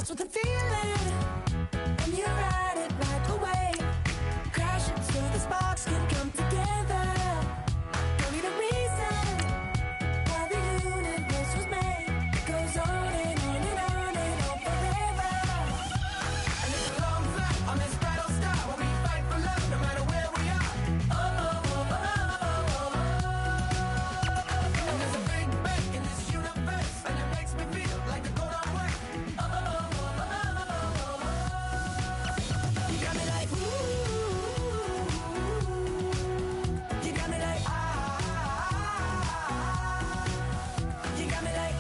What's with the feeling? And you ride it right away. Crashing so the sparks can come together. Don't need a reason why the universe was made. It goes on and on and on and on forever. And it's a long flight on this battle star where we fight for love no matter where we are. Oh, oh, oh, oh, oh, oh. And there's a big bang in this universe, and it makes me feel like the gold on work. Oh, oh, oh, oh, oh, oh. You got me like, ooh. You got me like, you got me like,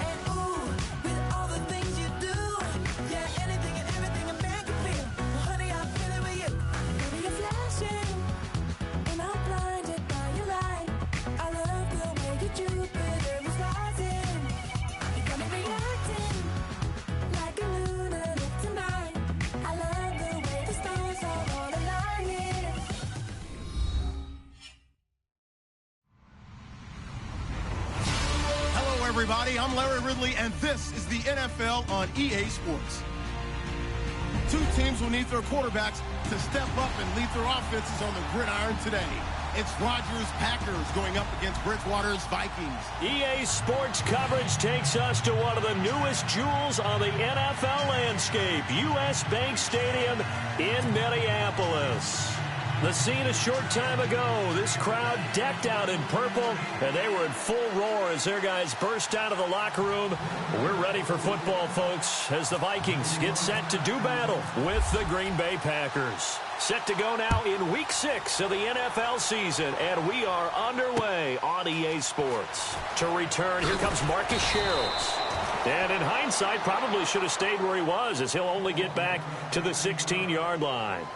and ooh, with all the things you do. Yeah, anything and everything a man can feel. Well, honey, I feel it with you. Baby, you're flashing, and I'm blinded by your light. I love the way you Jupiter is rising. You got me reacting like a lunatic tonight. I love the way the stars are all aligning. Hello, everybody. I'm Larry Ridley, and this is the NFL on EA Sports. Two teams will need their quarterbacks to step up and lead their offenses on the gridiron today. It's Rodgers' Packers going up against Bridgewater's Vikings. EA Sports coverage takes us to one of the newest jewels on the NFL landscape, US Bank Stadium in Minneapolis. The scene a short time ago, this crowd decked out in purple, and they were in full roar as their guys burst out of the locker room. We're ready for football, folks, as the Vikings get set to do battle with the Green Bay Packers. Set to go now in Week 6 of the NFL season, and we are underway on EA Sports. To return, here comes Marcus Sherrills. And in hindsight, probably should have stayed where he was, as he'll only get back to the 16-yard line.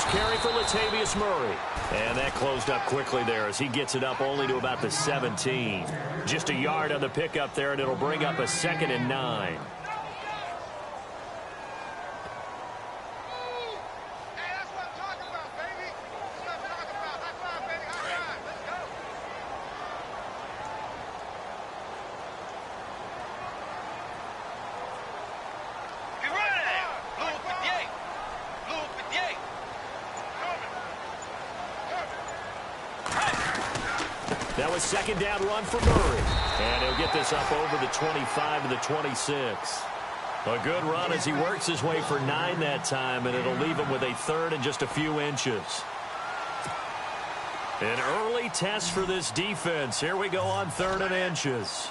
Carry for Latavius Murray. And that closed up quickly there as he gets it up only to about the 17. Just a yard on the pickup there, and it'll bring up a 2nd and 9. That was 2nd down run for Murray. And he'll get this up over the 25 to the 26. A good run as he works his way for 9 that time, and it'll leave him with a 3rd and just a few inches. An early test for this defense. Here we go on 3rd and inches.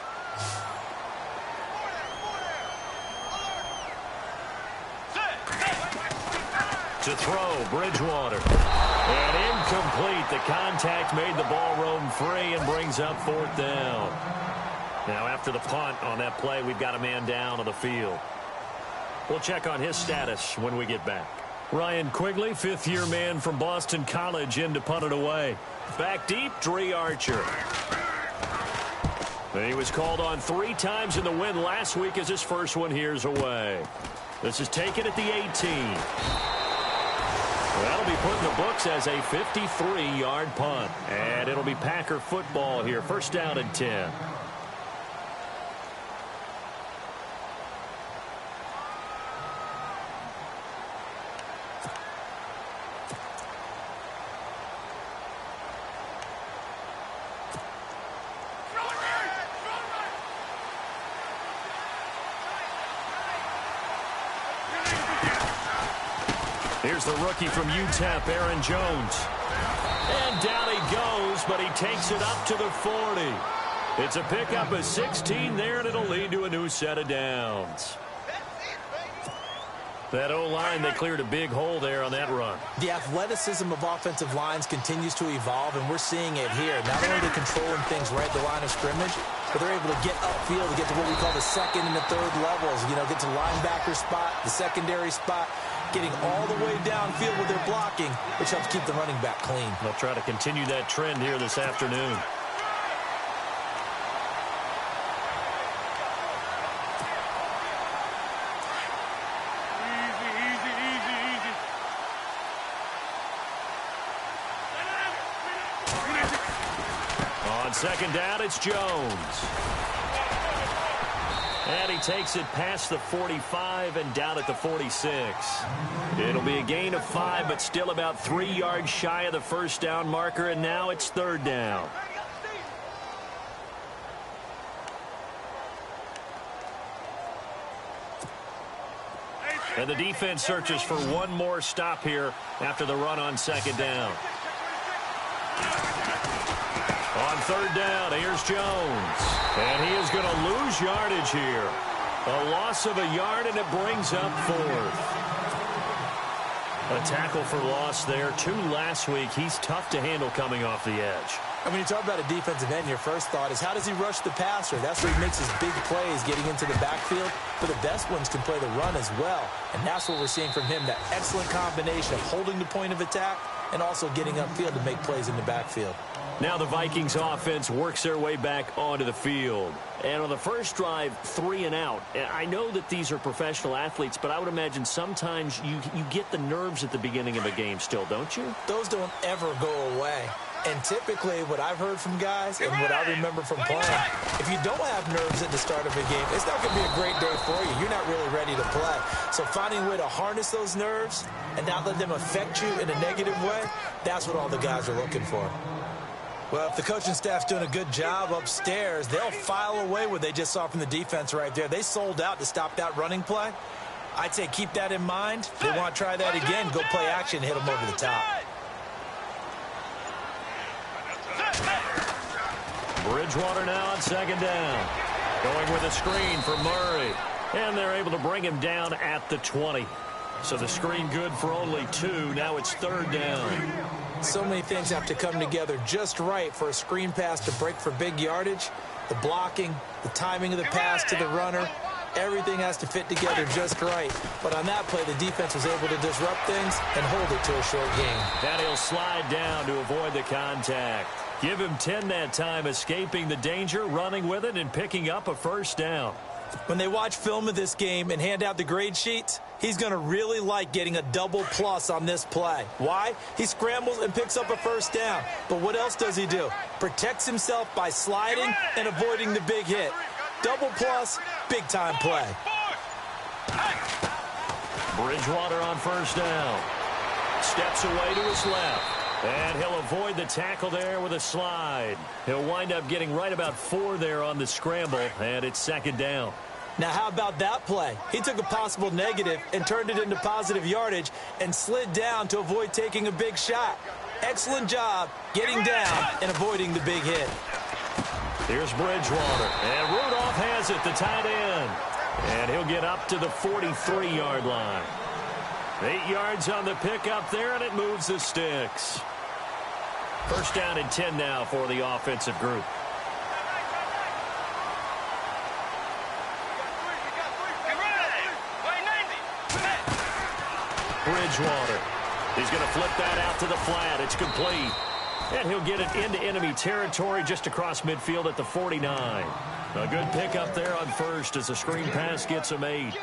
To throw, Bridgewater. And incomplete. The contact made the ball roam free and brings up 4th down. Now after the punt on that play, we've got a man down on the field. We'll check on his status when we get back. Ryan Quigley, 5th-year man from Boston College, in to punt it away. Back deep, Dre Archer. He was called on 3 times in the win last week as his first one here's away. This is taken at the 18. That'll be put in the books as a 53-yard punt. And it'll be Packer football here. 1st down and 10. Here's the rookie from UTEP, Aaron Jones. And down he goes, but he takes it up to the 40. It's a pickup of 16 there, and it'll lead to a new set of downs. That O-line, they cleared a big hole there on that run. The athleticism of offensive lines continues to evolve, and we're seeing it here. Not only controlling things right at the line of scrimmage, but they're able to get upfield to get to what we call the second and the third levels. You know, get to linebacker spot, the secondary spot, getting all the way downfield with their blocking, which helps keep the running back clean. They'll try to continue that trend here this afternoon. On second down, it's Jones. And he takes it past the 45 and down at the 46. It'll be a gain of 5, but still about 3 yards shy of the first down marker, and now it's third down. And the defense searches for one more stop here after the run on second down. On third down, here's Jones. And he is going to lose yardage here. A loss of a yard, and it brings up fourth. A tackle for loss there. 2 last week. He's tough to handle coming off the edge. And when you talk about a defensive end, your first thought is, how does he rush the passer? That's where he makes his big plays, getting into the backfield. But the best ones can play the run as well. And that's what we're seeing from him, that excellent combination of holding the point of attack and also getting upfield to make plays in the backfield. Now the Vikings offense works their way back onto the field. And on the first drive, 3 and out. I know that these are professional athletes, but I would imagine sometimes you get the nerves at the beginning of a game still, don't you? Those don't ever go away. And typically what I've heard from guys and what I remember from playing, if you don't have nerves at the start of a game, it's not going to be a great day for you. You're not really ready to play. So finding a way to harness those nerves and not let them affect you in a negative way, that's what all the guys are looking for. Well, if the coaching staff's doing a good job upstairs, they'll file away what they just saw from the defense right there. They sold out to stop that running play. I'd say keep that in mind. If they want to try that again, go play action, hit them over the top. Bridgewater now on second down. Going with a screen for Murray. And they're able to bring him down at the 20. So the screen good for only 2. Now it's third down. So many things have to come together just right for a screen pass to break for big yardage. The blocking, the timing of the pass to the runner, everything has to fit together just right. But on that play, the defense was able to disrupt things and hold it to a short gain. And he'll slide down to avoid the contact. Give him 10 that time, escaping the danger, running with it, and picking up a first down. When they watch film of this game and hand out the grade sheets, he's going to really like getting a double plus on this play. Why? He scrambles and picks up a first down. But what else does he do? Protects himself by sliding and avoiding the big hit. Double plus, big-time play. Bridgewater on first down. Steps away to his left. And he'll avoid the tackle there with a slide. He'll wind up getting right about 4 there on the scramble, and it's second down. Now, how about that play? He took a possible negative and turned it into positive yardage and slid down to avoid taking a big shot. Excellent job getting down and avoiding the big hit. Here's Bridgewater, and Rudolph has it, the tight end. And he'll get up to the 43-yard line. 8 yards on the pickup there, and it moves the sticks. First down and 10 now for the offensive group. Bridgewater. He's going to flip that out to the flat. It's complete. And he'll get it into enemy territory just across midfield at the 49. A good pickup there on first as the screen pass gets him 8.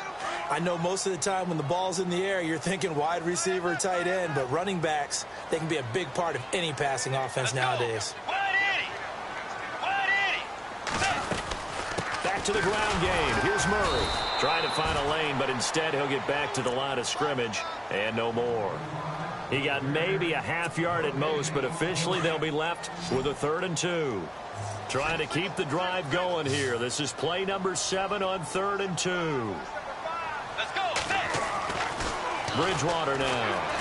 I know most of the time when the ball's in the air, you're thinking wide receiver, tight end, but running backs, they can be a big part of any passing offense nowadays. Back to the ground game. Here's Murray. Trying to find a lane, but instead he'll get back to the line of scrimmage and no more. He got maybe a half yard at most, but officially they'll be left with a 3rd and 2. Trying to keep the drive going here. This is play number 7 on 3rd and 2. Bridgewater now.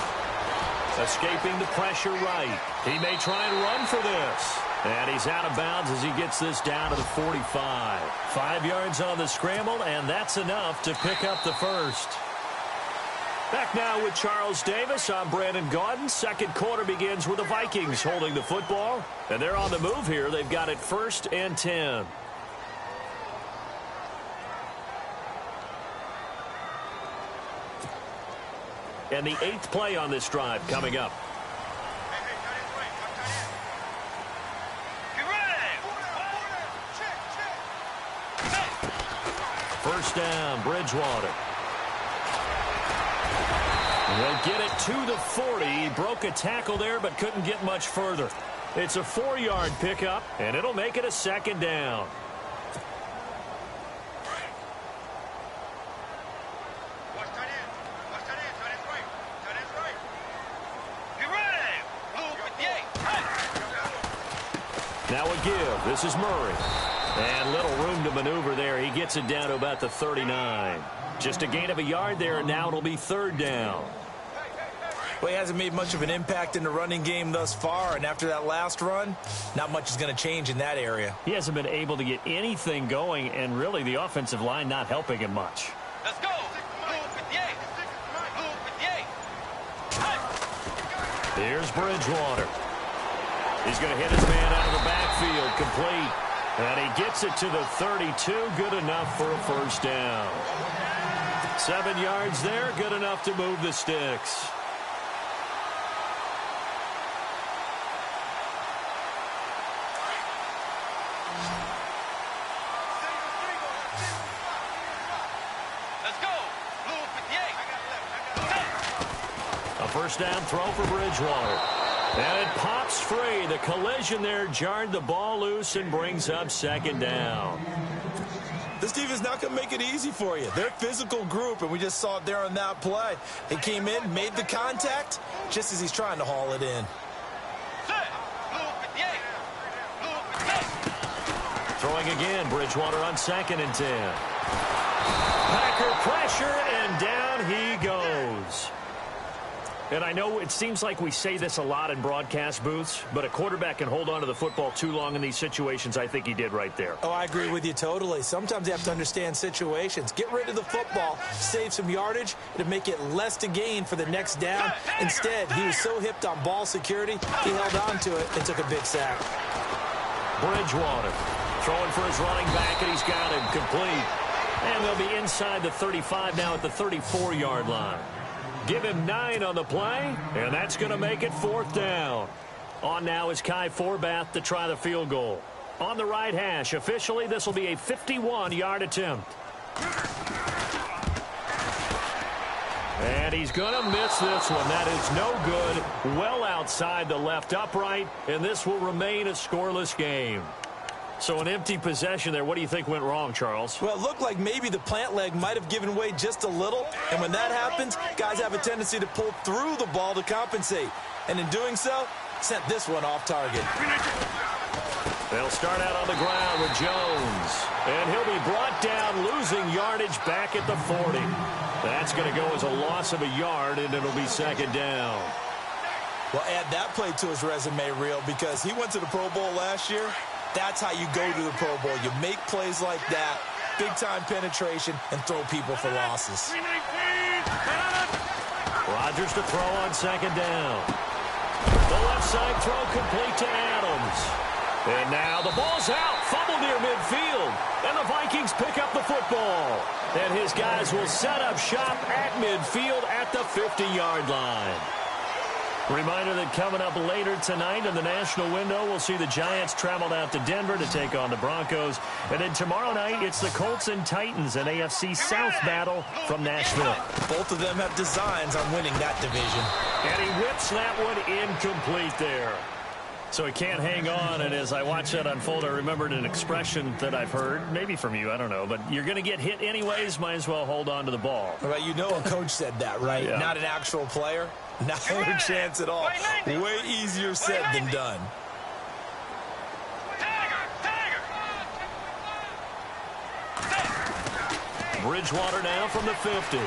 Escaping the pressure right. He may try and run for this. And he's out of bounds as he gets this down to the 45. 5 yards on the scramble, and that's enough to pick up the first. Back now with Charles Davis. I'm Brandon Gaudin. Second quarter begins with the Vikings holding the football. And they're on the move here. They've got it 1st and 10. And the 8th play on this drive coming up. First down, Bridgewater. They'll get it to the 40. He broke a tackle there, but couldn't get much further. It's a 4-yard pickup, and it'll make it a second down. Now a give. This is Murray. And little room to maneuver there. He gets it down to about the 39. Just a gain of a yard there, and now it'll be third down. Well, he hasn't made much of an impact in the running game thus far, and after that last run, not much is going to change in that area. He hasn't been able to get anything going, and really the offensive line not helping him much. Let's go. Here's Bridgewater. He's going to hit his man out of the backfield, complete. And he gets it to the 32, good enough for a first down. 7 yards there, good enough to move the sticks. Let's go. A first down throw for Bridgewater. And it pops free. The collision there jarred the ball loose and brings up second down. This defense not going to make it easy for you. They're a physical group, and we just saw it there on that play. They came in, made the contact, just as he's trying to haul it in. Throwing again, Bridgewater on 2nd and 10. Packer pressure, and down he goes. And I know it seems like we say this a lot in broadcast booths, but a quarterback can hold on to the football too long in these situations. I think he did right there. Oh, I agree with you totally. Sometimes you have to understand situations. Get rid of the football, save some yardage, to make it less to gain for the next down. Instead, he was so hipped on ball security, he held on to it and took a big sack. Bridgewater throwing for his running back, and he's got him complete. And they'll be inside the 35 now at the 34-yard line. Give him 9 on the play, and that's going to make it 4th down. On now is Kai Forbath to try the field goal. On the right hash, officially, this will be a 51-yard attempt. And he's going to miss this one. That is no good. Well outside the left upright, and this will remain a scoreless game. So an empty possession there. What do you think went wrong, Charles? Well, it looked like maybe the plant leg might have given way just a little. And when that happens, guys have a tendency to pull through the ball to compensate. And in doing so, sent this one off target. They'll start out on the ground with Jones. And he'll be brought down, losing yardage back at the 40. That's going to go as a loss of a yard, and it'll be second down. Well, add that play to his resume reel, because he went to the Pro Bowl last year. That's how you go to the Pro Bowl. You make plays like that, big-time penetration, and throw people for losses. Rodgers to throw on second down. The left side throw complete to Adams. And now the ball's out. Fumble near midfield. And the Vikings pick up the football. And his guys will set up shop at midfield at the 50-yard line. Reminder that coming up later tonight in the national window, we'll see the Giants travel out to Denver to take on the Broncos. And then tomorrow night, it's the Colts and Titans, an AFC South battle from Nashville. Both of them have designs on winning that division. And he whips that one incomplete there. So he can't hang on, and as I watch that unfold, I remembered an expression that I've heard, maybe from you, I don't know, but you're going to get hit anyways, might as well hold on to the ball. Right, you know a coach said that, right? Yeah. Not an actual player. Not a chance at all. Way easier said than done. Bridgewater now from the 50.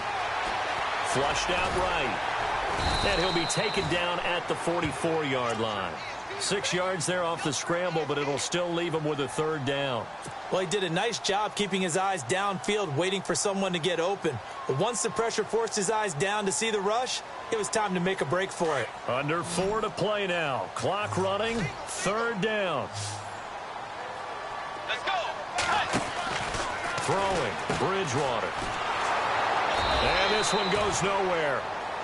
Flushed out right. And he'll be taken down at the 44-yard line. 6 yards there off the scramble, but it'll still leave him with a third down. Well, he did a nice job keeping his eyes downfield, waiting for someone to get open. But once the pressure forced his eyes down to see the rush, it was time to make a break for it. Under 4 to play now. Clock running. Third down. Let's go. Throwing. Bridgewater. And this one goes nowhere.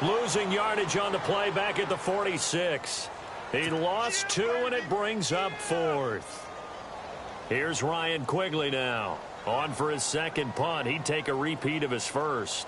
Losing yardage on the play back at the 46. He lost 2, and it brings up 4th. Here's Ryan Quigley now. On for his second punt. He'd take a repeat of his first.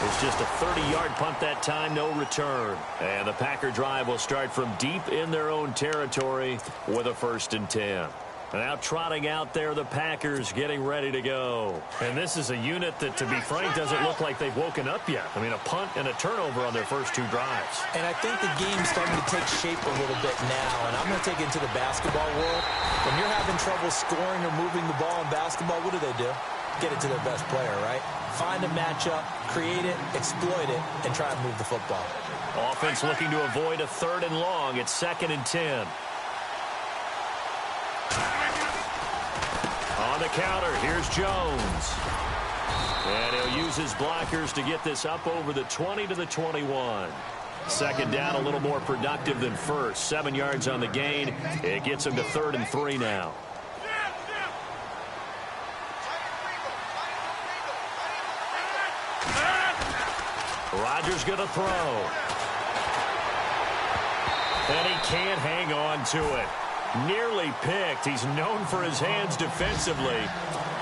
It's just a 30-yard punt that time, no return. And the Packer drive will start from deep in their own territory with a 1st and 10. Now trotting out there, the Packers getting ready to go. And this is a unit that, to be frank, doesn't look like they've woken up yet. I mean, a punt and a turnover on their first 2 drives. And I think the game's starting to take shape a little bit now. And I'm going to take it into the basketball world. When you're having trouble scoring or moving the ball in basketball, what do? Get it to their best player, right? Find a matchup, create it, exploit it, and try to move the football. Offense looking to avoid a 3rd and long. It's 2nd and 10. On the counter, here's Jones. And he'll use his blockers to get this up over the 20 to the 21. 2nd down, a little more productive than first. 7 yards on the gain. It gets him to 3rd and 3 now. Rodgers going to throw. And he can't hang on to it. Nearly picked. He's known for his hands defensively,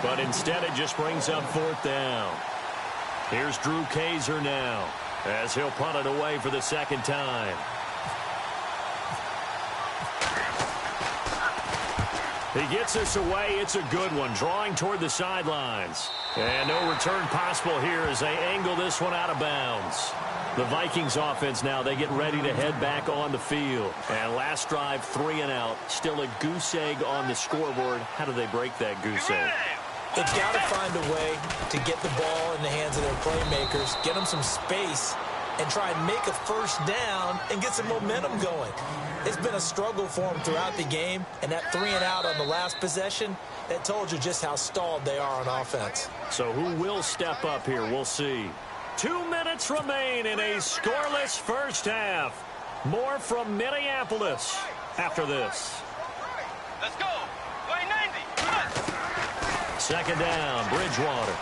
but instead it just brings up 4th down. Here's Drew Kaiser now as he'll punt it away for the 2nd time. He gets this away. It's a good one, drawing toward the sidelines. And no return possible here as they angle this one out of bounds. The Vikings offense now, they get ready to head back on the field. And last drive, 3 and out. Still a goose egg on the scoreboard. How do they break that goose egg? They've got to find a way to get the ball in the hands of their playmakers, get them some space, and try and make a 1st down and get some momentum going. It's been a struggle for them throughout the game, and that 3 and out on the last possession, that told you just how stalled they are on offense. So who will step up here? We'll see. 2 minutes remain in a scoreless first half. More from Minneapolis after this. Let's go. 90. 2nd down, Bridgewater.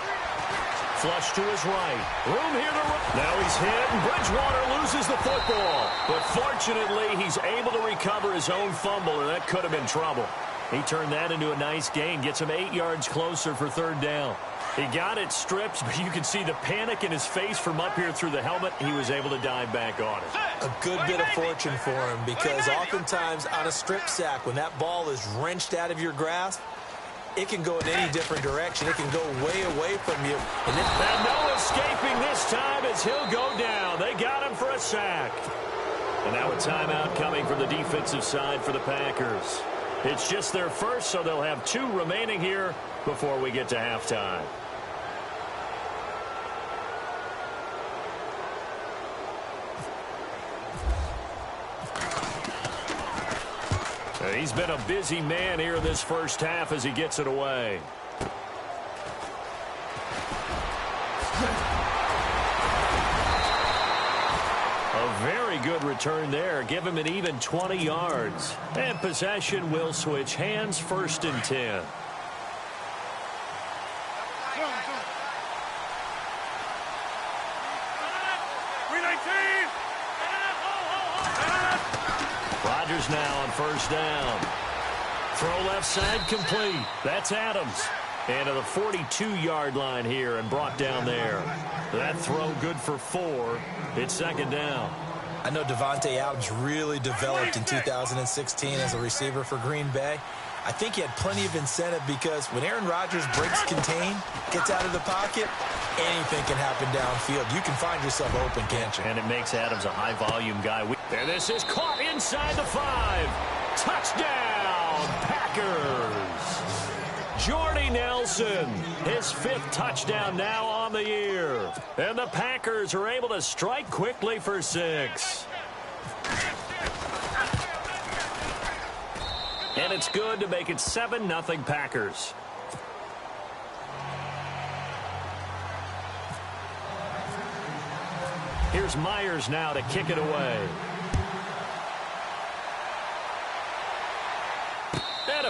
Flush to his right. Room here to run. Now he's hit, and Bridgewater loses the football. But fortunately, he's able to recover his own fumble, or that could have been trouble. He turned that into a nice gain, gets him 8 yards closer for 3rd down. He got it stripped, but you can see the panic in his face from up here through the helmet. He was able to dive back on it. A good bit of fortune for him, because oftentimes on a strip sack, when that ball is wrenched out of your grasp, it can go in any different direction. It can go way away from you. And no escaping this time as he'll go down. They got him for a sack. And now a timeout coming from the defensive side for the Packers. It's just their first, so they'll have 2 remaining here before we get to halftime. He's been a busy man here in this first half as he gets it away. A very good return there. Give him an even 20 yards. And possession will switch hands, 1st and 10. Rodgers now on 1st down. Throw left side complete. That's Adams. And to the 42-yard line here and brought down there. That throw good for 4. It's 2nd down. I know Davante Adams really developed in 2016 as a receiver for Green Bay. I think he had plenty of incentive because when Aaron Rodgers breaks contain, gets out of the pocket, anything can happen downfield. You can find yourself open, can't you? And it makes Adams a high-volume guy. And this is caught inside the 5. Touchdown, Packers. Jordy Nelson, his 5th touchdown now on the year. And the Packers are able to strike quickly for 6. And it's good to make it 7-0 Packers. Here's Myers now to kick it away.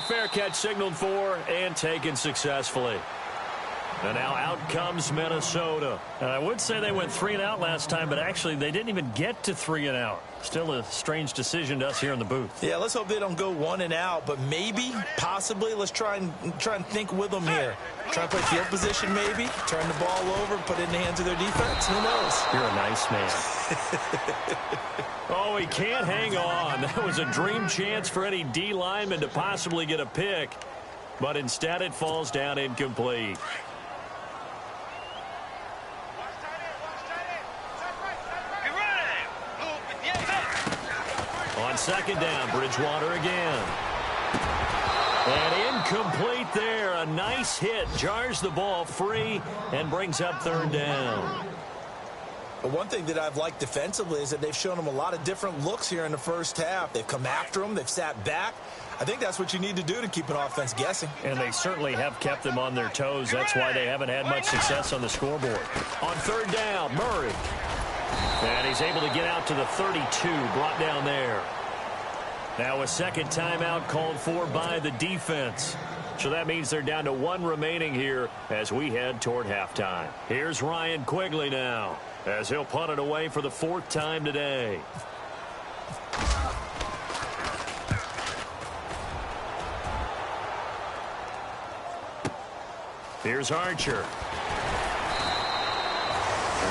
fair catch signaled for and taken successfully. And now out comes Minnesota. And I would say they went 3 and out last time, but actually they didn't even get to 3 and out. Still a strange decision to us here in the booth. Yeah, let's hope they don't go 1 and out, but maybe, possibly, let's try and think with them here. Try and play field position maybe, turn the ball over, put it in the hands of their defense. Who knows? You're a nice man. Oh, he can't hang on. That was a dream chance for any D lineman to possibly get a pick, but instead it falls down incomplete. On second down, Bridgewater again. And incomplete there. A nice hit. Jars the ball free and brings up third down. But one thing that I've liked defensively is that they've shown them a lot of different looks here in the first half. They've come after them. They've sat back. I think that's what you need to do to keep an offense guessing. And they certainly have kept them on their toes. That's why they haven't had much success on the scoreboard. On third down, Murray. And he's able to get out to the 32, brought down there. Now a second timeout called for by the defense. So that means they're down to 1 remaining here as we head toward halftime. Here's Ryan Quigley now as he'll punt it away for the 4th time today. Here's Archer.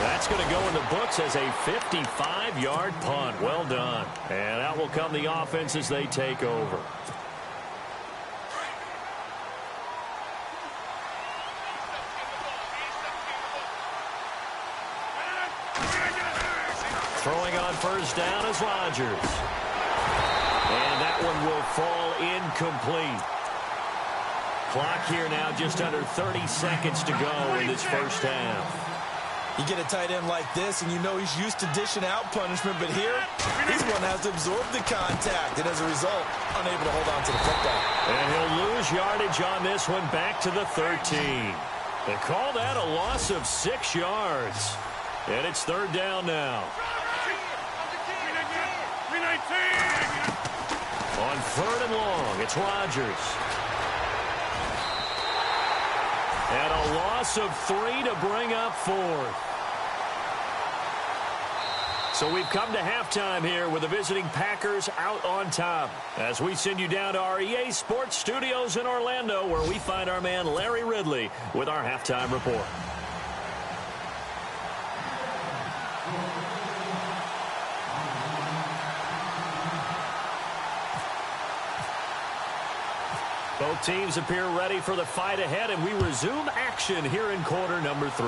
That's going to go in the books as a 55-yard punt. Well done. And out will come the offense as they take over. Throwing on first down is Rodgers. And that one will fall incomplete. Clock here now just under 30 seconds to go in this first half. You get a tight end like this, and you know he's used to dishing out punishment, but here, he's going to have to absorb the contact, and as a result, unable to hold on to the football. And he'll lose yardage on this one back to the 13. They call that a loss of 6 yards. And it's third down now. On third and long, it's Rodgers. And a loss of 3 to bring up 4th. So we've come to halftime here with the visiting Packers out on top. As we send you down to our EA Sports Studios in Orlando, where we find our man Larry Ridley with our halftime report. Both teams appear ready for the fight ahead, and we resume action here in quarter number 3.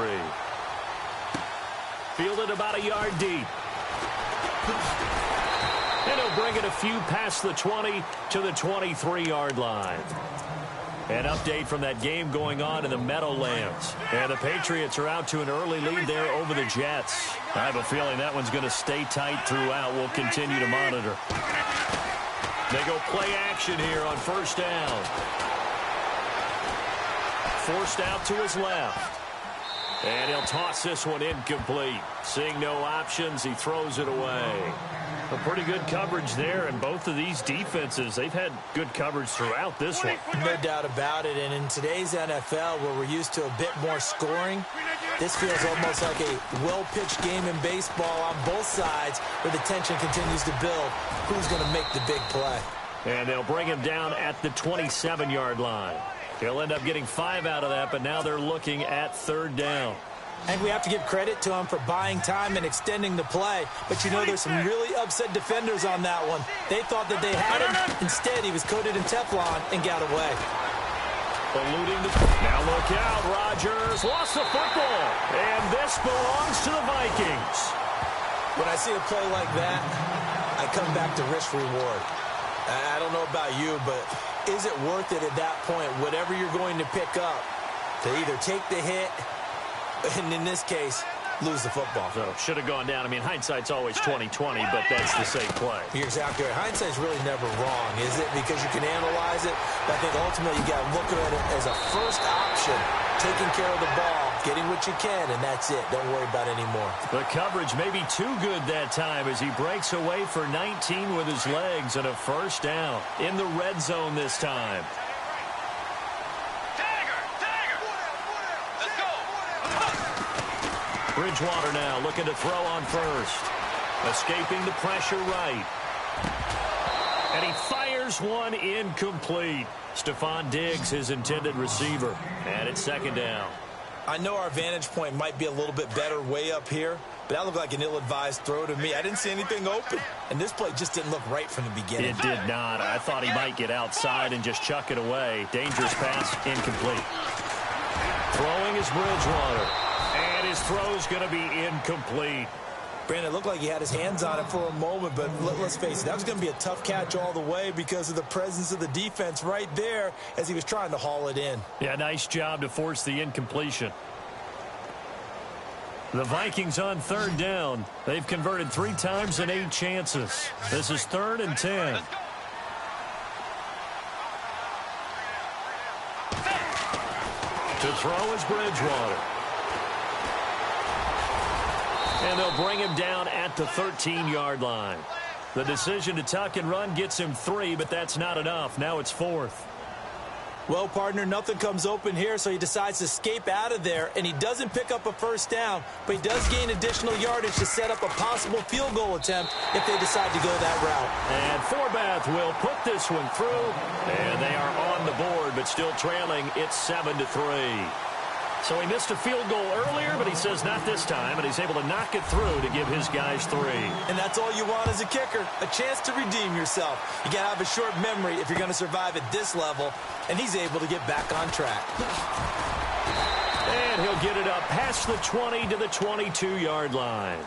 Fielded about a yard deep. And he'll bring it a few past the 20 to the 23-yard line. An update from that game going on in the Meadowlands. And the Patriots are out to an early lead there over the Jets. I have a feeling that one's going to stay tight throughout. We'll continue to monitor. They go play action here on first down. Forced out to his left. And he'll toss this one incomplete. Seeing no options, he throws it away. A pretty good coverage there, and both of these defenses, they've had good coverage throughout this one. No doubt about it, and in today's NFL, where we're used to a bit more scoring, this feels almost like a well-pitched game in baseball on both sides, where the tension continues to build. Who's going to make the big play? And they'll bring him down at the 27-yard line. They'll end up getting 5 out of that, but now they're looking at third down. And we have to give credit to him for buying time and extending the play. But you know, there's some really upset defenders on that one. They thought that they had him. Instead, he was coated in Teflon and got away. Eluding the... Now look out, Rodgers lost the football. And this belongs to the Vikings. When I see a play like that, I come back to risk reward. I don't know about you, but is it worth it at that point, whatever you're going to pick up, to either take the hit, and in this case, lose the football? So should have gone down. I mean, hindsight's always 20/20, but that's the safe play. You're exactly right. Hindsight's really never wrong, is it? Because you can analyze it, but I think ultimately you got to look at it as a first option, taking care of the ball getting what you can, and that's it. Don't worry about it anymore. The coverage may be too good that time as he breaks away for 19 with his legs and a first down in the red zone this time. Let's go. Bridgewater now looking to throw on first. Escaping the pressure right. And he fires one incomplete. Stephon Diggs, his intended receiver. And it's second down. I know our vantage point might be a little bit better way up here, but that looked like an ill-advised throw to me. I didn't see anything open, and this play just didn't look right from the beginning. It did not. I thought he might get outside and just chuck it away. Dangerous pass, incomplete. Throwing is Bridgewater. And his throw's going to be incomplete. Brandon, it looked like he had his hands on it for a moment, but let's face it, that was going to be a tough catch all the way because of the presence of the defense right there as he was trying to haul it in. Yeah, nice job to force the incompletion. The Vikings on third down. They've converted 3 times in 8 chances. This is 3rd and 10. To throw is Bridgewater. And they'll bring him down at the 13-yard line. The decision to tuck and run gets him 3, but that's not enough. Now it's 4th. Well, partner, nothing comes open here, so he decides to escape out of there, and he doesn't pick up a first down, but he does gain additional yardage to set up a possible field goal attempt if they decide to go that route. And Forbath will put this one through, and they are on the board, but still trailing. It's 7-3. So he missed a field goal earlier, but he says not this time, and he's able to knock it through to give his guys 3. And that's all you want as a kicker, a chance to redeem yourself. You got to have a short memory if you're going to survive at this level, and he's able to get back on track. And he'll get it up past the 20 to the 22-yard line.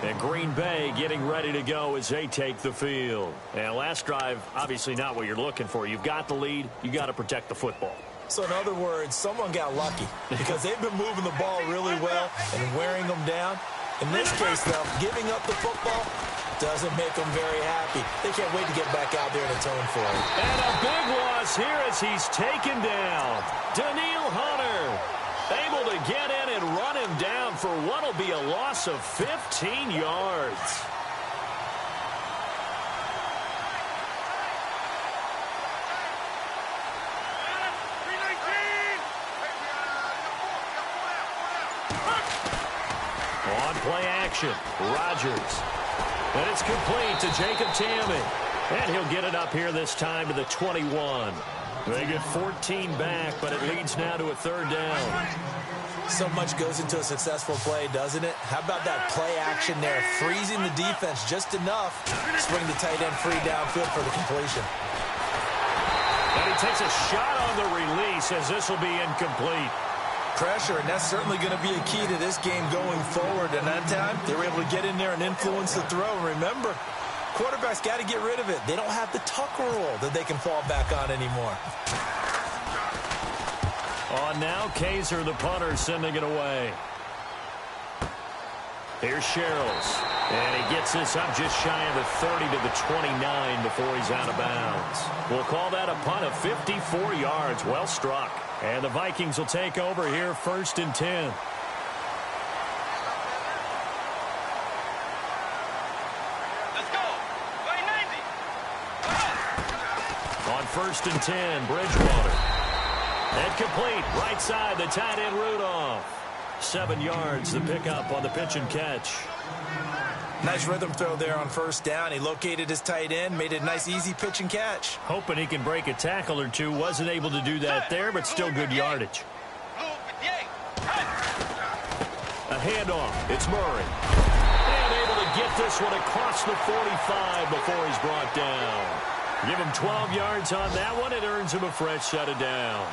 And Green Bay getting ready to go as they take the field. And last drive, obviously not what you're looking for. You've got the lead. You got to protect the football. So in other words, someone got lucky because they've been moving the ball really well and wearing them down. In this case, though, giving up the football doesn't make them very happy. They can't wait to get back out there and atone for it. And a big loss here as he's taken down. Daniil Hunter able to get in and run him down for what will be a loss of 15 yards. On play action, Rodgers. And it's complete to Jacob Tamme. And he'll get it up here this time to the 21. They get 14 back, but it leads now to a 3rd down. So much goes into a successful play, doesn't it? How about that play action there, freezing the defense just enough to swing the tight end free downfield for the completion. And he takes a shot on the release as this will be incomplete. Pressure, and that's certainly going to be a key to this game going forward. And that time, they were able to get in there and influence the throw. Remember, quarterbacks got to get rid of it. They don't have the tuck rule that they can fall back on anymore. On now, Kaiser, the punter, sending it away. Here's Sherrills. And he gets this up just shy of the 30 to the 29 before he's out of bounds. We'll call that a punt of 54 yards. Well struck. And the Vikings will take over here 1st and 10. Let's go. Way 90. On 1st and 10, Bridgewater. And complete. Right side, the tight end Rudolph. 7 yards, the pickup on the pitch and catch. Nice rhythm throw there on 1st down. He located his tight end, made it a nice, easy pitch and catch. Hoping he can break a tackle or two. Wasn't able to do that there, but still good yardage. A handoff. It's Murray. And able to get this one across the 45 before he's brought down. Give him 12 yards on that one. It earns him a fresh set of downs.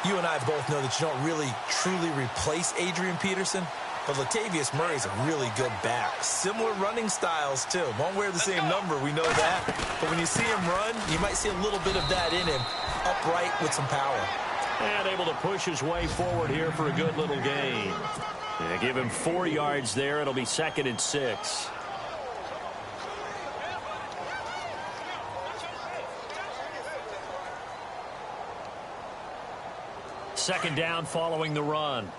You and I both know that you don't really, truly replace Adrian Peterson. But Latavius Murray's a really good back. Similar running styles, too. Won't wear the same number, we know that. But when you see him run, you might see a little bit of that in him. Upright with some power. And able to push his way forward here for a good little gain. And give him 4 yards there. It'll be 2nd and 6. Second down following the run.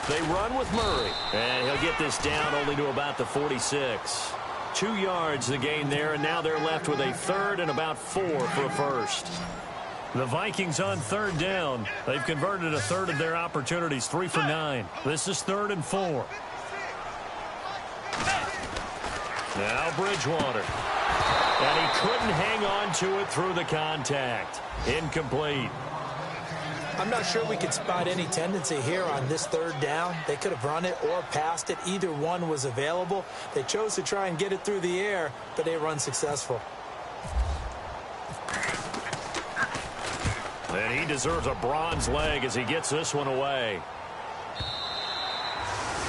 They run with Murray. And he'll get this down only to about the 46. 2 yards the gain there, and now they're left with a third and about 4 for a first. The Vikings on third down. They've converted a third of their opportunities, 3 for 9. This is 3rd and 4. Now Bridgewater. And he couldn't hang on to it through the contact. Incomplete. I'm not sure we could spot any tendency here on this third down. They could have run it or passed it. Either one was available. They chose to try and get it through the air, but they were unsuccessful. And he deserves a bronze leg as he gets this one away.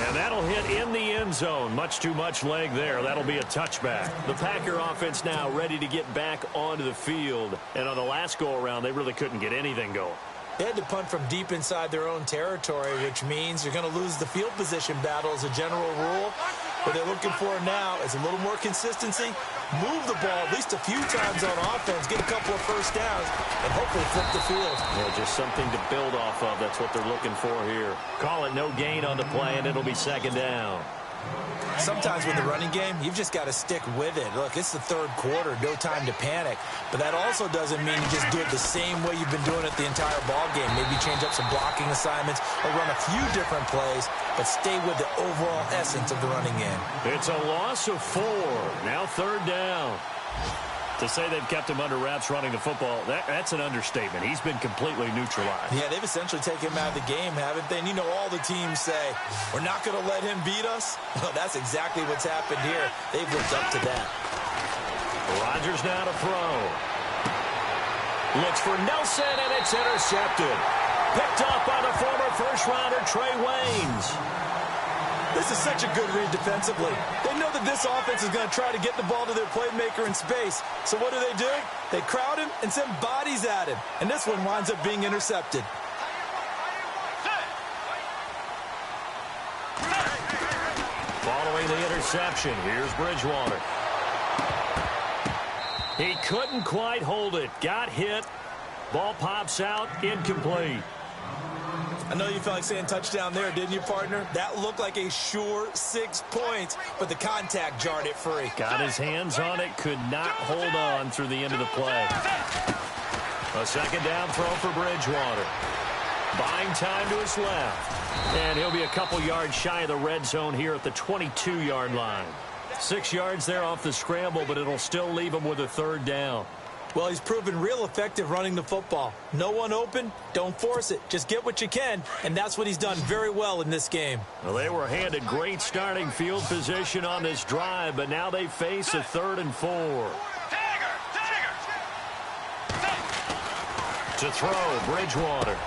And that'll hit in the end zone. Much too much leg there. That'll be a touchback. The Packer offense now ready to get back onto the field. And on the last go-around, they really couldn't get anything going. They had to punt from deep inside their own territory, which means you're going to lose the field position battle as a general rule. What they're looking for now is a little more consistency, move the ball at least a few times on offense, get a couple of first downs, and hopefully flip the field. Yeah, just something to build off of. That's what they're looking for here. Call it no gain on the play, and it'll be 2nd down. Sometimes with the running game, you've just got to stick with it. Look, it's the third quarter, no time to panic. But that also doesn't mean you just do it the same way you've been doing it the entire ball game. Maybe change up some blocking assignments or run a few different plays, but stay with the overall essence of the running game. It's a loss of 4. Now 3rd down. To say they've kept him under wraps running the football, that's an understatement. He's been completely neutralized. Yeah, they've essentially taken him out of the game, haven't they? And you know, all the teams say, we're not going to let him beat us. Well, that's exactly what's happened here. They've lived up to that. Rodgers now to throw. Looks for Nelson, and it's intercepted. Picked up by the former first-rounder Trey Waynes. This is such a good read defensively. They know that this offense is going to try to get the ball to their playmaker in space. So what do? They crowd him and send bodies at him. And this one winds up being intercepted. Following the interception, here's Bridgewater. He couldn't quite hold it. Got hit. Ball pops out. Incomplete. I know you felt like saying touchdown there, didn't you, partner? That looked like a sure 6 points, but the contact jarred it free. Got his hands on it, could not hold on through the end of the play. A 2nd down throw for Bridgewater. Buying time to his left. And he'll be a couple yards shy of the red zone here at the 22-yard line. 6 yards there off the scramble, but it'll still leave him with a 3rd down. Well, he's proven real effective running the football. No one open, don't force it. Just get what you can, and that's what he's done very well in this game. Well, they were handed great starting field position on this drive, but now they face a 3rd and 4. To throw, Bridgewater.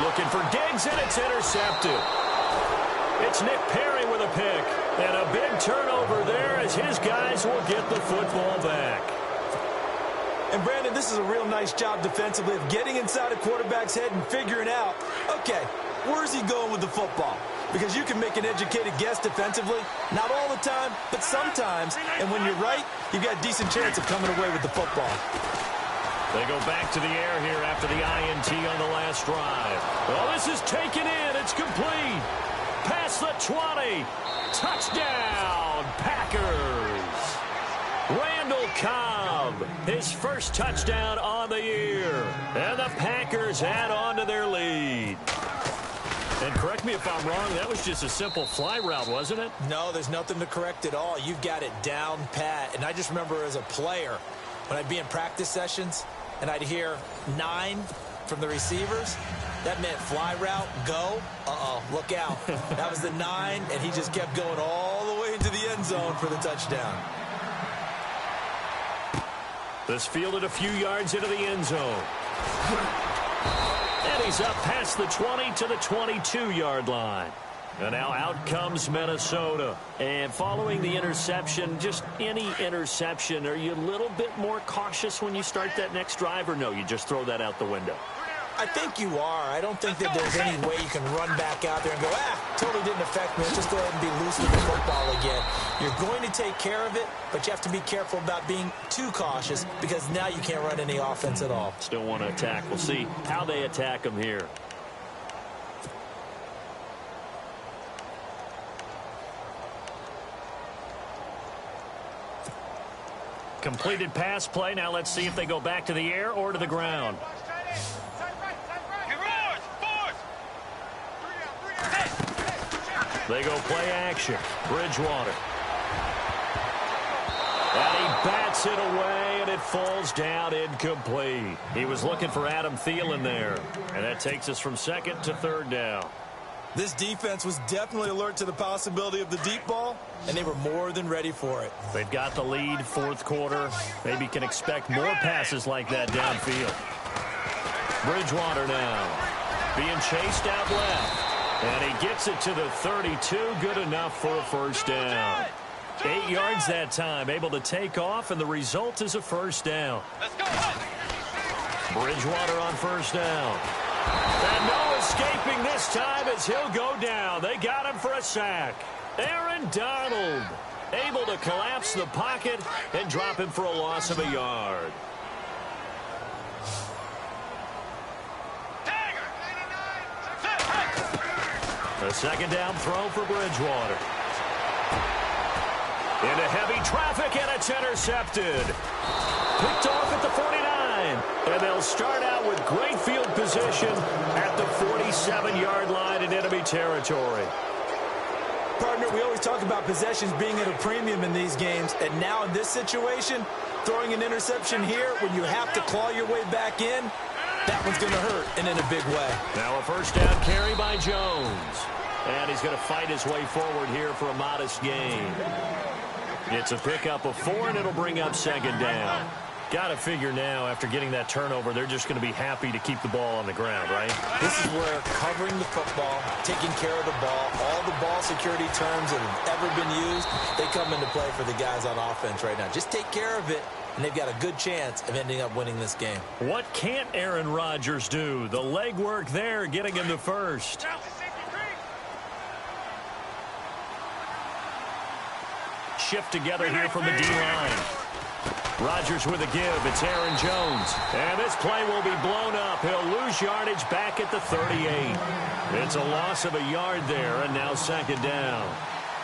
Looking for Diggs, and it's intercepted. It's Nick Perry with a pick, and a big turnover there as his guys will get the football back. And, Brandon, this is a real nice job defensively of getting inside a quarterback's head and figuring out, okay, where's he going with the football? Because you can make an educated guess defensively, not all the time, but sometimes. And when you're right, you've got a decent chance of coming away with the football. They go back to the air here after the INT on the last drive. Well, this is taken in. It's complete. Past the 20. Touchdown, Packers. Randall Cobb, his first touchdown on the year. And the Packers add on to their lead. And correct me if I'm wrong, that was just a simple fly route, wasn't it? No, there's nothing to correct at all. You've got it down pat. And I just remember as a player, when I'd be in practice sessions and I'd hear 9 from the receivers, that meant fly route, go. Uh-oh, look out. That was the 9, and he just kept going all the way into the end zone for the touchdown. This fielded a few yards into the end zone. And he's up past the 20 to the 22-yard line. And now out comes Minnesota. And following the interception, just any interception, are you a little bit more cautious when you start that next drive, or no, you just throw that out the window? I think you are. I don't think that there's any way you can run back out there and go, totally didn't affect me. Let's just go ahead and be loose with the football again. You're going to take care of it, but you have to be careful about being too cautious because now you can't run any offense at all. Still want to attack. We'll see how they attack them here. completed pass play. Now let's see if they go back to the air or to the ground. They go play action. Bridgewater. And he bats it away, and it falls down incomplete. He was looking for Adam Thielen there. And that takes us from second to third down. This defense was definitely alert to the possibility of the deep ball, and they were more than ready for it. They've got the lead, fourth quarter. Maybe can expect more passes like that downfield. Bridgewater now being chased out left. And he gets it to the 32. Good enough for a first down. 8 yards that time, able to take off, and the result is a first down. Let's go. Bridgewater on first down. And no escaping this time as he'll go down. They got him for a sack. Aaron Donald able to collapse the pocket and drop him for a loss of a yard. A second down throw for Bridgewater. Into heavy traffic, and it's intercepted. Picked off at the 49. And they'll start out with great field position at the 47-yard line in enemy territory. Partner, we always talk about possessions being at a premium in these games. And now in this situation, throwing an interception here when you have to claw your way back in, that one's going to hurt, and in a big way. Now a first down carry by Jones. And he's going to fight his way forward here for a modest gain. It's a pickup of 4, and it'll bring up second down. Got to figure now, after getting that turnover, they're just going to be happy to keep the ball on the ground, right? This is where covering the football, taking care of the ball, all the ball security terms that have ever been used, they come into play for the guys on offense right now. Just take care of it, and they've got a good chance of ending up winning this game. What can't Aaron Rodgers do? The legwork there, getting him the first. Shift together here from the D-line. Rodgers with a give. It's Aaron Jones. And this play will be blown up. He'll lose yardage back at the 38. It's a loss of a yard there, and now second down.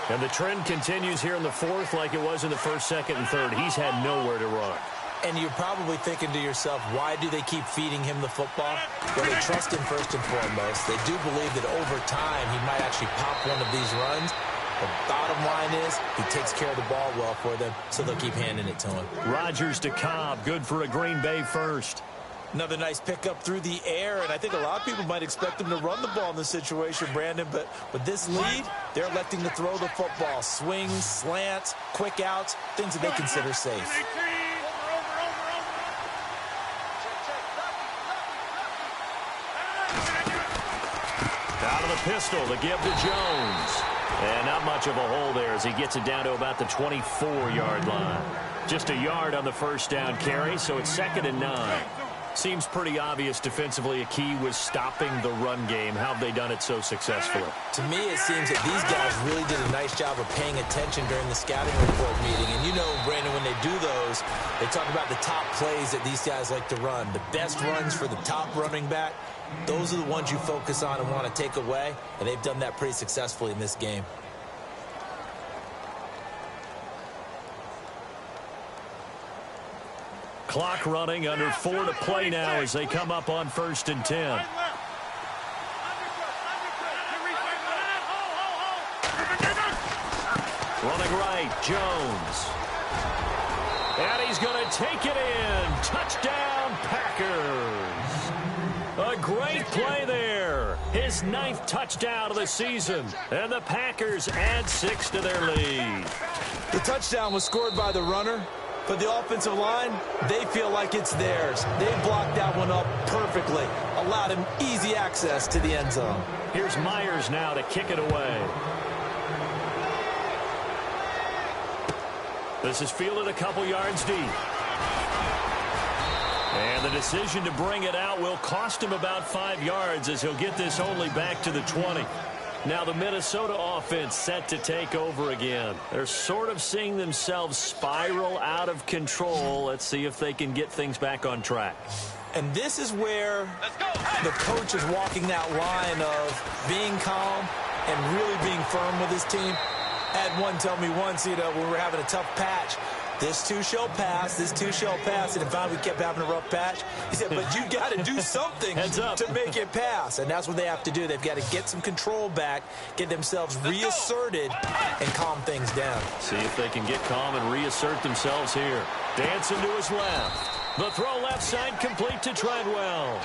And the trend continues here in the fourth like it was in the first, second, and third. He's had nowhere to run. And you're probably thinking to yourself, why do they keep feeding him the football? Well, they trust him first and foremost. They do believe that over time he might actually pop one of these runs. The bottom line is he takes care of the ball well for them, so they'll keep handing it to him. Rodgers to Cobb, good for a Green Bay first. Another nice pickup through the air, and I think a lot of people might expect him to run the ball in this situation, Brandon, but with this lead, they're electing to throw the football. Swings, slants, quick outs, things that they consider safe. Out of the pistol, the give to Jones. And not much of a hole there as he gets it down to about the 24-yard line. Just a yard on the first down carry, so it's 2nd and 9. Seems pretty obvious defensively a key was stopping the run game. How have they done it so successfully? To me, it seems that these guys really did a nice job of paying attention during the scouting report meeting. And you know, Brandon, when they do those, they talk about the top plays that these guys like to run. The best runs for the top running back. Those are the ones you focus on and want to take away, and they've done that pretty successfully in this game. Clock running, under 4 to play now as they come up on 1st and 10. Running right, Jones. And he's going to take it in. Touchdown, Packers. A great play there. His 9th touchdown of the season. And the Packers add 6 to their lead. The touchdown was scored by the runner, but the offensive line, they feel like it's theirs. They blocked that one up perfectly. Allowed him easy access to the end zone. Here's Myers now to kick it away. This is fielded a couple yards deep. And the decision to bring it out will cost him about 5 yards as he'll get this only back to the 20. Now the Minnesota offense set to take over again. They're sort of seeing themselves spiral out of control. Let's see if they can get things back on track. And this is where the coach is walking that line of being calm and really being firm with his team. I had one tell me once, when we were having a tough patch, This too shall pass. This too shall pass. And finally, we kept having a rough patch. He said, but you got to do something to make it pass. And that's what they have to do. They've got to get some control back, get themselves reasserted, and calm things down. See if they can get calm and reassert themselves here. Dancing to his left. The throw left side complete to Treadwell.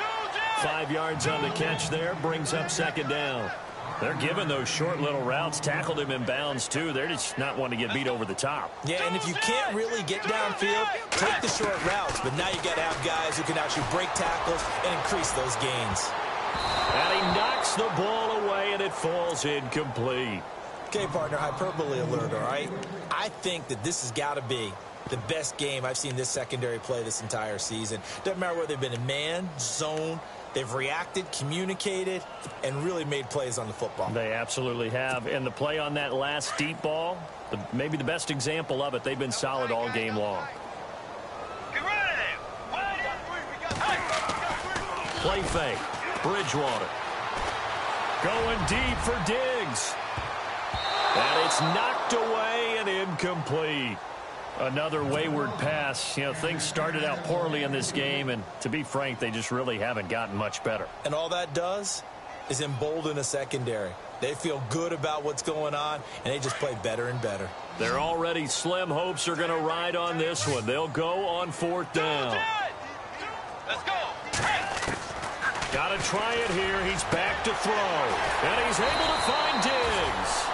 5 yards on the catch there. Brings up second down. They're giving those short little routes. Tackled him in bounds, too. They're just not wanting to get beat over the top. Yeah, and if you can't really get downfield, take the short routes. But now you got to have guys who can actually break tackles and increase those gains. And he knocks the ball away, and it falls incomplete. Okay, partner, hyperbole alert, all right? I think that this has got to be the best game I've seen this secondary play this entire season. Doesn't matter whether they've been in man, zone. They've reacted, communicated, and really made plays on the football. They absolutely have. And the play on that last deep ball, maybe the best example of it, they've been solid all game long. Play fake. Bridgewater. Going deep for Diggs. And it's knocked away and incomplete. Another wayward pass. You know, things started out poorly in this game, and to be frank, they just really haven't gotten much better. And all that does is embolden a secondary. They feel good about what's going on, and they just play better and better. Their already slim hopes are going to ride on this one. They'll go on fourth down. Let's go. Got to try it here. He's back to throw, and he's able to find Diggs.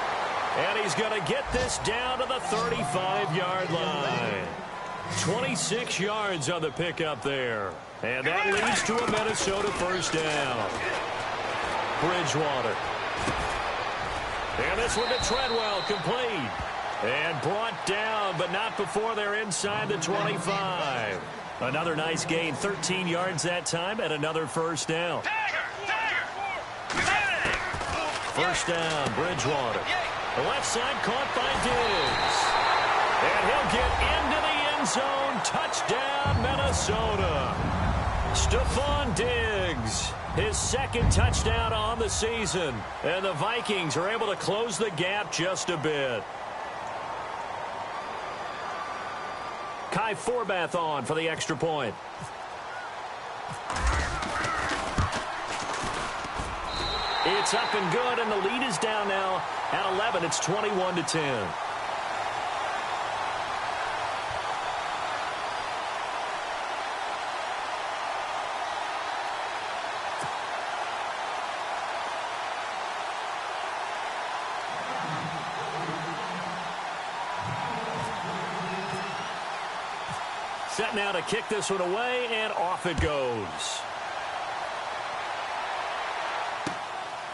And he's going to get this down to the 35-yard line. 26 yards on the pickup there. And that leads to a Minnesota first down. Bridgewater. And this one to Treadwell, complete. And brought down, but not before they're inside the 25. Another nice gain, 13 yards that time, and another first down. First down, Bridgewater. The left side caught by Diggs. And he'll get into the end zone. Touchdown, Minnesota. Stephon Diggs, his second touchdown on the season. And the Vikings are able to close the gap just a bit. Kai Forbath on for the extra point. It's up and good, and the lead is down now at 11. It's 21-10. Set now to kick this one away, and off it goes.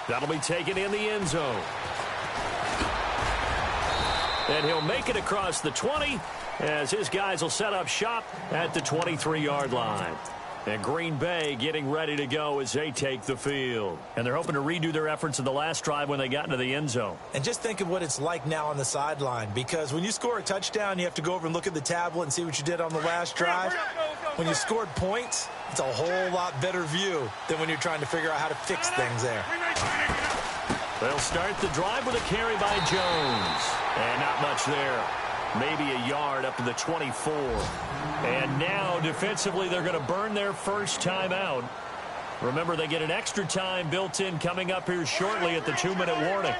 That'll be taken in the end zone. And he'll make it across the 20 as his guys will set up shop at the 23-yard line. And Green Bay getting ready to go as they take the field. And they're hoping to redo their efforts in the last drive when they got into the end zone. And just think of what it's like now on the sideline, because when you score a touchdown, you have to go over and look at the tablet and see what you did on the last drive. When you scored points, it's a whole lot better view than when you're trying to figure out how to fix things there. They'll start the drive with a carry by Jones. And not much there. Maybe a yard up to the 24. And now, defensively, they're going to burn their first time out. Remember, they get an extra time built in coming up here shortly at the 2-minute warning.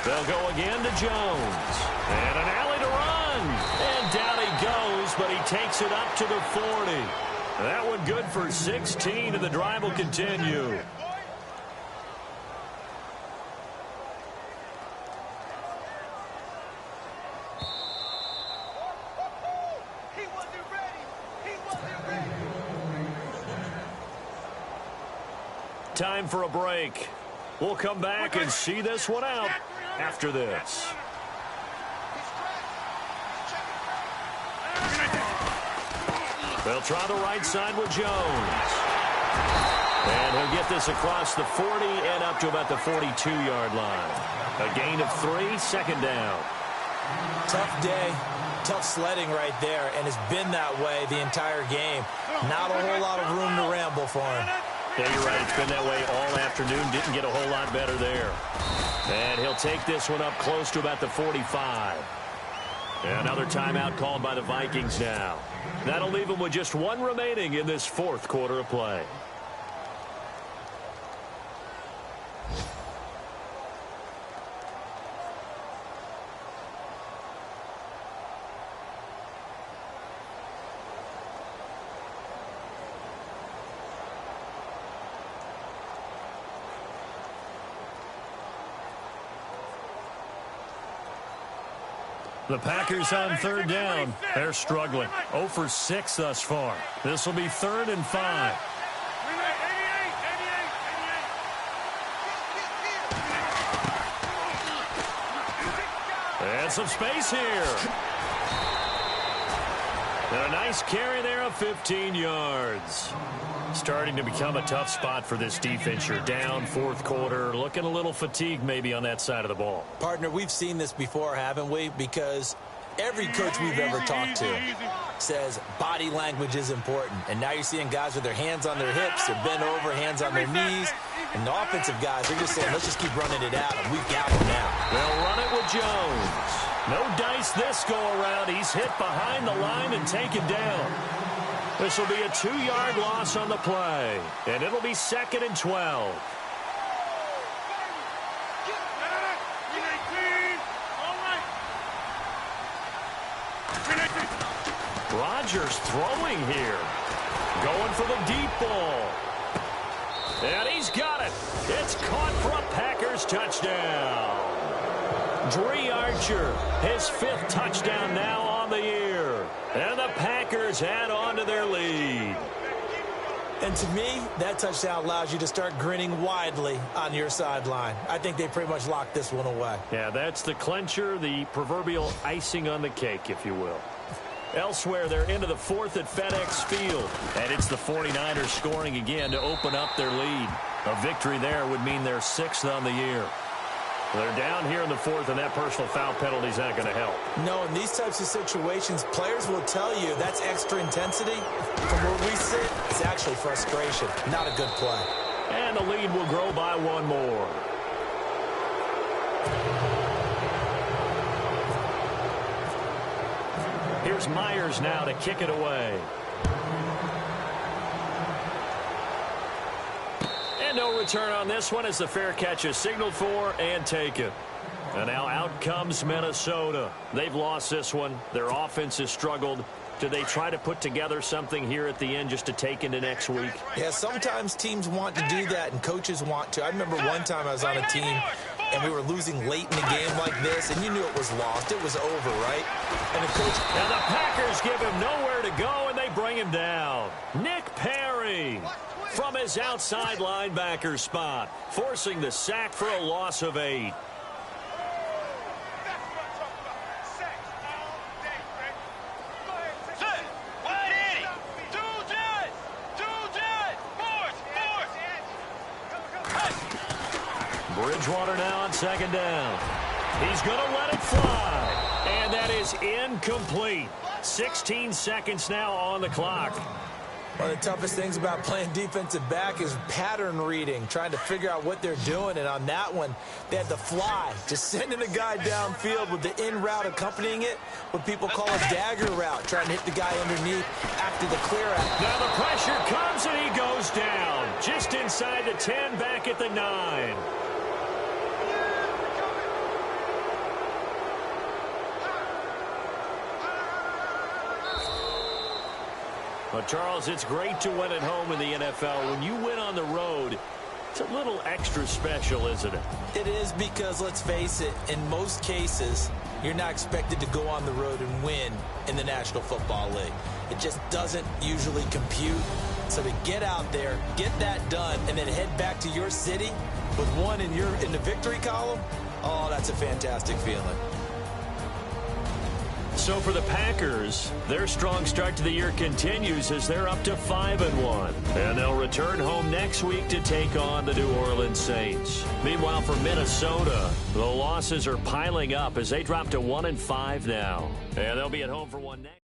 They'll go again to Jones. And an alley to run. And down he goes, but he takes it up to the 40. That one good for 16, and the drive will continue. Time for a break. We'll come back and see this one out after this. They'll try the right side with Jones. And he'll get this across the 40 and up to about the 42-yard line. A gain of 3, second down. Tough day, tough sledding right there, and it's been that way the entire game. Not a whole lot of room to ramble for him. Yeah, you're right. It's been that way all afternoon. Didn't get a whole lot better there. And he'll take this one up close to about the 45. Another timeout called by the Vikings now. That'll leave them with just one remaining in this fourth quarter of play. The Packers on third down. They're struggling. 0 for 6 thus far. This will be 3rd and 5. And some space here. And a nice carry there of 15 yards. Starting to become a tough spot for this defense. You're down fourth quarter, looking a little fatigued maybe on that side of the ball. Partner, we've seen this before, haven't we? Because every coach we've ever talked to says body language is important. And now you're seeing guys with their hands on their hips, they're bent over, hands on their knees. And the offensive guys, they're just saying, let's just keep running it at them. We've got them now. They'll run it with Jones. No dice this go-around. He's hit behind the line and taken down. This will be a 2-yard loss on the play, and it'll be 2nd and 12. Rodgers throwing here. Going for the deep ball. And he's got it. It's caught for a Packers touchdown. Dre Archer, his 5th touchdown now on the year. And the Packers add on to their lead. And to me, that touchdown allows you to start grinning widely on your sideline. I think they pretty much locked this one away. Yeah, that's the clincher, the proverbial icing on the cake, if you will. Elsewhere, they're into the 4th at FedEx Field. And it's the 49ers scoring again to open up their lead. A victory there would mean they're 6th on the year. They're down here in the 4th, and that personal foul penalty is not going to help. No, in these types of situations, players will tell you that's extra intensity. From where we sit, it's actually frustration. Not a good play. And the lead will grow by 1 more. Here's Myers now to kick it away. And no return on this one as the fair catch is signaled for and taken. And now out comes Minnesota. They've lost this one. Their offense has struggled. Do they try to put together something here at the end just to take into next week? Yeah, sometimes teams want to do that and coaches want to. I remember one time I was on a team and we were losing late in the game like this, and you knew it was lost. It was over, right? And the coach... Now the Packers give him nowhere to go, and they bring him down. Nick Perry from his outside linebacker spot, forcing the sack for a loss of 8. Bridgewater now on 2nd down. He's going to let it fly. And that is incomplete. 16 seconds now on the clock. One of the toughest things about playing defensive back is pattern reading, trying to figure out what they're doing. And on that one, they had the fly, just sending a guy downfield with the in route accompanying it, what people call a dagger route, trying to hit the guy underneath after the clear out. Now the pressure comes and he goes down. Just inside the 10, back at the 9. Well, Charles, it's great to win at home in the NFL. When you win on the road, it's a little extra special, isn't it? It is because, let's face it, in most cases, you're not expected to go on the road and win in the National Football League. It just doesn't usually compute. So to get out there, get that done, and then head back to your city with one in the victory column, oh, that's a fantastic feeling. So for the Packers, their strong start to the year continues as they're up to 5-1. And they'll return home next week to take on the New Orleans Saints. Meanwhile, for Minnesota, the losses are piling up as they drop to 1-5 now. And they'll be at home for one next.